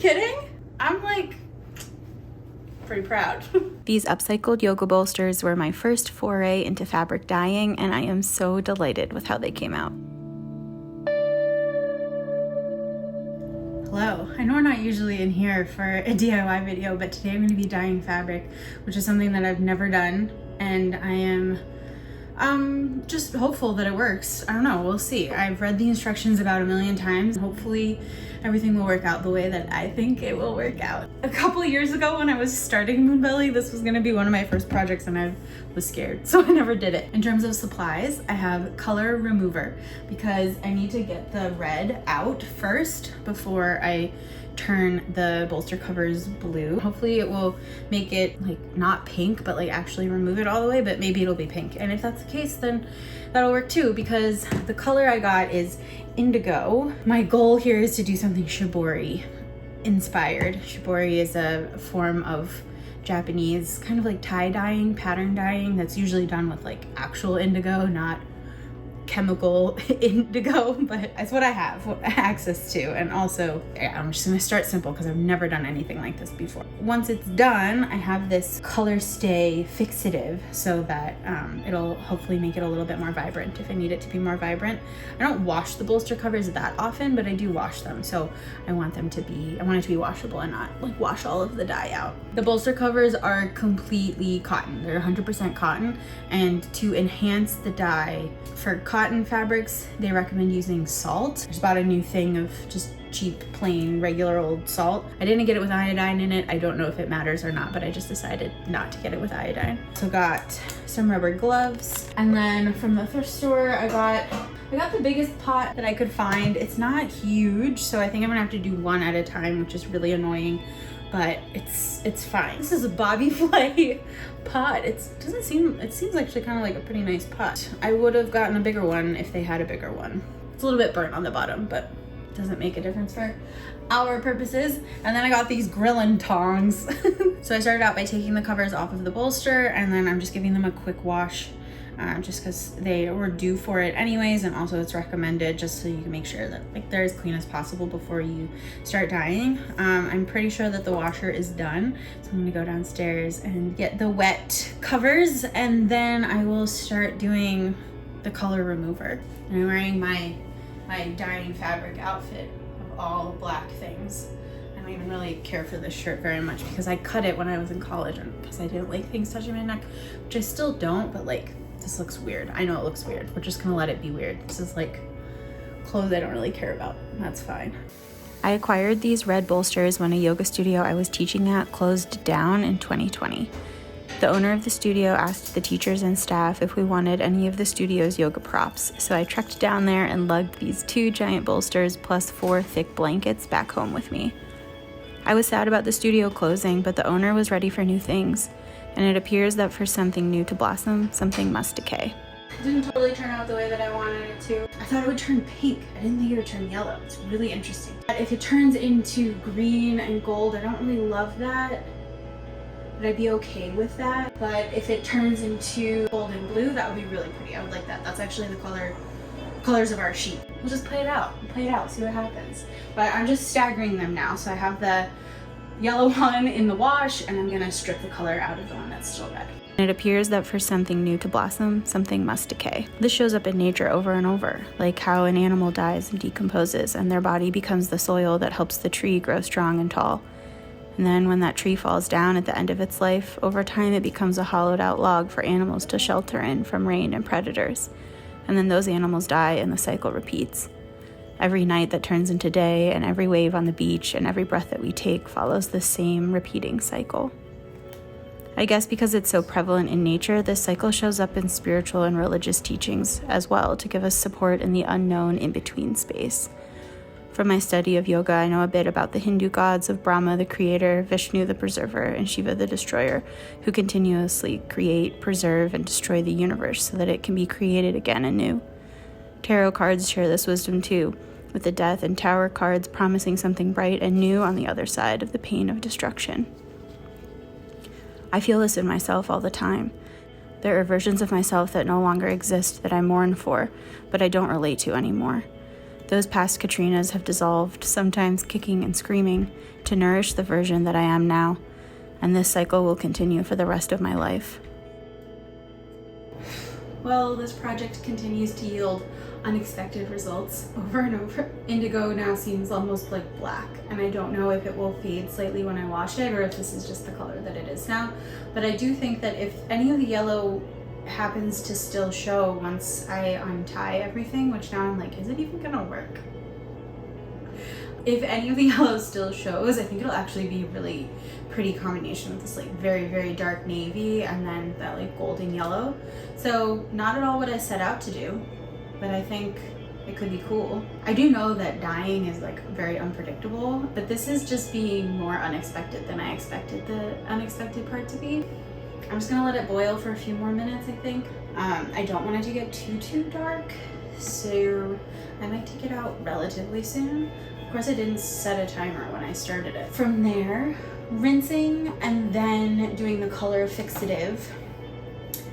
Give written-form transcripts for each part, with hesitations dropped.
kidding? I'm like pretty proud. These upcycled yoga bolsters were my first foray into fabric dyeing, and I am so delighted with how they came out. Hello, I know we're not usually in here for a DIY video, but today I'm going to be dyeing fabric, which is something that I've never done, and I am just hopeful that it works. I don't know, we'll see. I've read the instructions about a million times. Hopefully everything will work out the way that I think it will work out. A couple of years ago when I was starting Moonbelly, this was gonna be one of my first projects and I was scared, so I never did it. In terms of supplies, I have color remover because I need to get the red out first before I turn the bolster covers blue. Hopefully it will make it like not pink, but like actually remove it all the way, but maybe it'll be pink. And if that's the case, then that'll work too, because the color I got is indigo. My goal here is to do something Shibori inspired. Shibori is a form of Japanese kind of like tie dyeing, pattern dyeing that's usually done with like actual indigo, not chemical indigo, but that's what I have access to. And also, I'm just gonna start simple because I've never done anything like this before. Once it's done, I have this color stay fixative so that it'll hopefully make it a little bit more vibrant if I need it to be more vibrant. I don't wash the bolster covers that often, but I do wash them, so I want it to be washable and not like wash all of the dye out. The bolster covers are completely cotton. They're 100% cotton, and to enhance the dye for cotton fabrics, they recommend using salt. I just bought a new thing of just cheap, plain, regular old salt. I didn't get it with iodine in it. I don't know if it matters or not, but I just decided not to get it with iodine. So got some rubber gloves, and then from the thrift store, I got the biggest pot that I could find. It's not huge, so I think I'm gonna have to do one at a time, which is really annoying, but it's fine. This is a bobby flay pot. It seems actually kind of like a pretty nice pot. I would have gotten a bigger one if they had a bigger one. It's a little bit burnt on the bottom, but it doesn't make a difference for our purposes. And then I got these grilling tongs. So I started out by taking the covers off of the bolster, and then I'm just giving them a quick wash, just because they were due for it anyways, and also it's recommended just so you can make sure that like they're as clean as possible before you start dyeing. I'm pretty sure that the washer is done, so I'm gonna go downstairs and get the wet covers, and then I will start doing the color remover. And I'm wearing my dyeing fabric outfit of all black things. I don't even really care for this shirt very much because I cut it when I was in college and because I didn't like things touching my neck, which I still don't, but like this looks weird. I know it looks weird. We're just gonna let it be weird. This is like clothes I don't really care about. That's fine. I acquired these red bolsters when a yoga studio I was teaching at closed down in 2020. The owner of the studio asked the teachers and staff if we wanted any of the studio's yoga props, so I trekked down there and lugged these 2 giant bolsters plus 4 thick blankets back home with me. I was sad about the studio closing, but the owner was ready for new things, and it appears that for something new to blossom, something must decay. It didn't totally turn out the way that I wanted it to. I thought it would turn pink. I didn't think it would turn yellow. It's really interesting. If it turns into green and gold, I don't really love that, but I'd be okay with that. But if it turns into gold and blue, that would be really pretty. I would like that. That's actually the colors of our sheet. We'll just play it out, see what happens. But I'm just staggering them now. So I have the yellow one in the wash, and I'm gonna strip the color out of the one that's still red. It appears that for something new to blossom, something must decay. This shows up in nature over and over, like how an animal dies and decomposes, and their body becomes the soil that helps the tree grow strong and tall. And then when that tree falls down at the end of its life, over time it becomes a hollowed out log for animals to shelter in from rain and predators. And then those animals die and the cycle repeats. Every night that turns into day, and every wave on the beach, and every breath that we take follows the same repeating cycle. I guess because it's so prevalent in nature, this cycle shows up in spiritual and religious teachings as well to give us support in the unknown in-between space. From my study of yoga, I know a bit about the Hindu gods of Brahma, the creator, Vishnu, the preserver, and Shiva, the destroyer, who continuously create, preserve, and destroy the universe so that it can be created again anew. Tarot cards share this wisdom too, with the Death and Tower cards promising something bright and new on the other side of the pain of destruction. I feel this in myself all the time. There are versions of myself that no longer exist that I mourn for, but I don't relate to anymore. Those past Katrinas have dissolved, sometimes kicking and screaming, to nourish the version that I am now, and this cycle will continue for the rest of my life. Well, this project continues to yield unexpected results over and over. Indigo now seems almost like black, and I don't know if it will fade slightly when I wash it or if this is just the color that it is now. But I do think that if any of the yellow happens to still show once I untie everything, which now I'm like, is it even gonna work? If any of the yellow still shows, I think it'll actually be a really pretty combination with this like very, very dark navy and then that like golden yellow. So not at all what I set out to do, but I think it could be cool. I do know that dyeing is like very unpredictable, but this is just being more unexpected than I expected the unexpected part to be. I'm just gonna let it boil for a few more minutes, I think. I don't want it to get too dark, so I might take it out relatively soon. Of course, I didn't set a timer when I started it. From there, rinsing and then doing the color fixative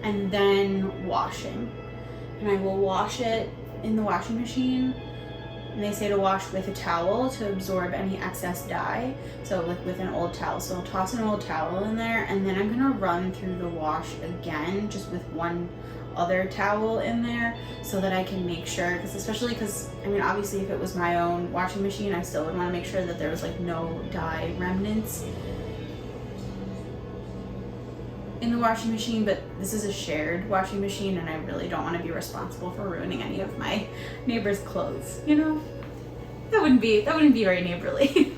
and then washing. And I will wash it in the washing machine. And they say to wash with a towel to absorb any excess dye. So like with an old towel. So I'll toss an old towel in there and then I'm gonna run through the wash again, just with one other towel in there so that I can make sure, especially because I mean obviously if it was my own washing machine I still would want to make sure that there was like no dye remnants in the washing machine, but this is a shared washing machine and I really don't want to be responsible for ruining any of my neighbor's clothes, you know? That wouldn't be very neighborly.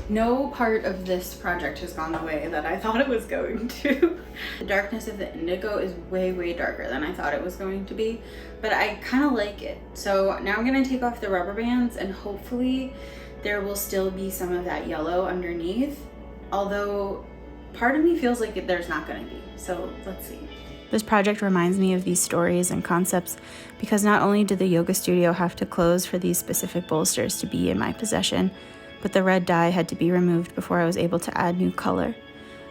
No part of this project has gone the way that I thought it was going to. The darkness of the indigo is way, way darker than I thought it was going to be, but I kind of like it. So now I'm gonna take off the rubber bands and hopefully there will still be some of that yellow underneath, although part of me feels like there's not gonna be, so let's see. This project reminds me of these stories and concepts because not only did the yoga studio have to close for these specific bolsters to be in my possession, but the red dye had to be removed before I was able to add new color.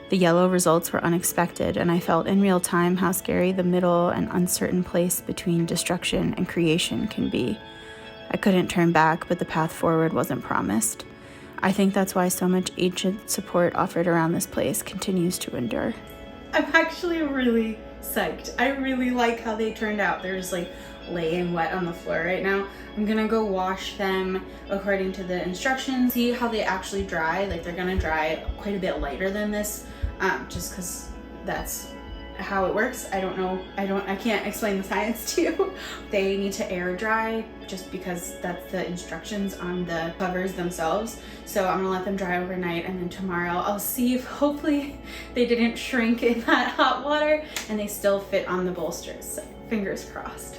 The yellow results were unexpected, and I felt in real time how scary the middle and uncertain place between destruction and creation can be. I couldn't turn back, but the path forward wasn't promised. I think that's why so much ancient support offered around this place continues to endure. I'm actually really psyched. I really like how they turned out. They're just like laying wet on the floor right now. I'm gonna go wash them according to the instructions, see how they actually dry. Like they're gonna dry quite a bit lighter than this, just because that's how it works. I don't know, I can't explain the science to you. They need to air dry just because that's the instructions on the covers themselves. So I'm gonna let them dry overnight and then tomorrow I'll see if hopefully they didn't shrink in that hot water and they still fit on the bolsters. So fingers crossed.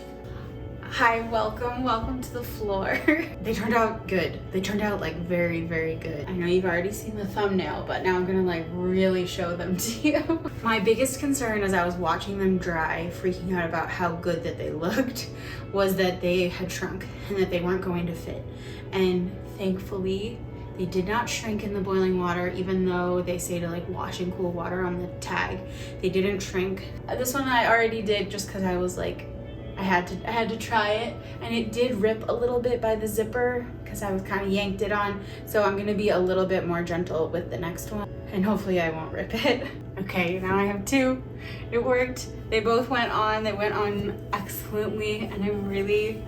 Hi, welcome to the floor. They turned out good. They turned out like very, very good. I know you've already seen the thumbnail, but now I'm gonna like really show them to you. My biggest concern as I was watching them dry, freaking out about how good that they looked, was that they had shrunk and that they weren't going to fit. And thankfully, they did not shrink in the boiling water, even though they say to like wash in cool water on the tag. They didn't shrink. This one I already did just because I was like, I had to try it, and it did rip a little bit by the zipper because I was kind of yanked it on. So I'm gonna be a little bit more gentle with the next one, and hopefully I won't rip it. Okay, now I have two. It worked. They both went on. They went on excellently, and I'm really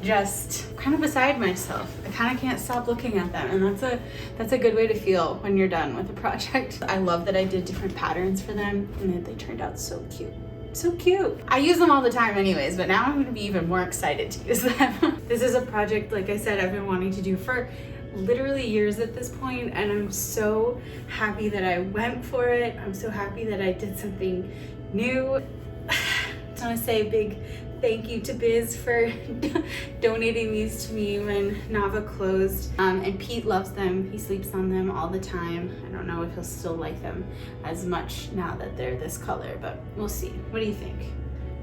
just kind of beside myself. I kind of can't stop looking at them, and that's a good way to feel when you're done with a project. I love that I did different patterns for them, and that they turned out so cute. So cute. I use them all the time anyways, but now I'm gonna be even more excited to use them. This is a project, like I said, I've been wanting to do for literally years at this point, and I'm so happy that I went for it. I'm so happy that I did something new. I just wanna say a big thank you to Biz for donating these to me when Nava closed. And Pete loves them. He sleeps on them all the time. I don't know if he'll still like them as much now that they're this color, but we'll see. What do you think?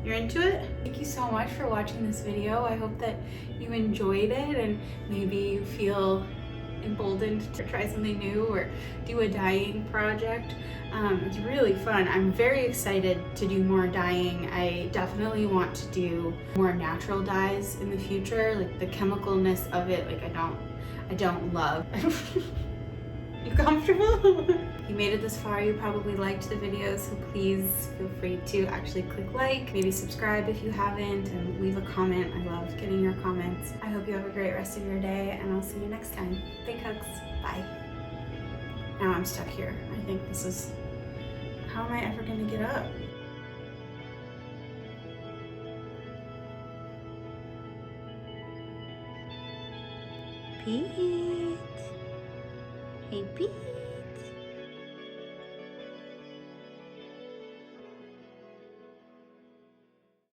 You're into it? Thank you so much for watching this video. I hope that you enjoyed it and maybe you feel emboldened to try something new or do a dyeing project. It's really fun. I'm very excited to do more dyeing. I definitely want to do more natural dyes in the future. Like the chemicalness of it, like I don't love. You comfortable? If you made it this far, you probably liked the video, so please feel free to actually click like, maybe subscribe if you haven't, and leave a comment. I love getting your comments. I hope you have a great rest of your day, and I'll see you next time. Big hugs. Bye. Now I'm stuck here. I think this is... How am I ever gonna get up? Pete. Hey, Pete.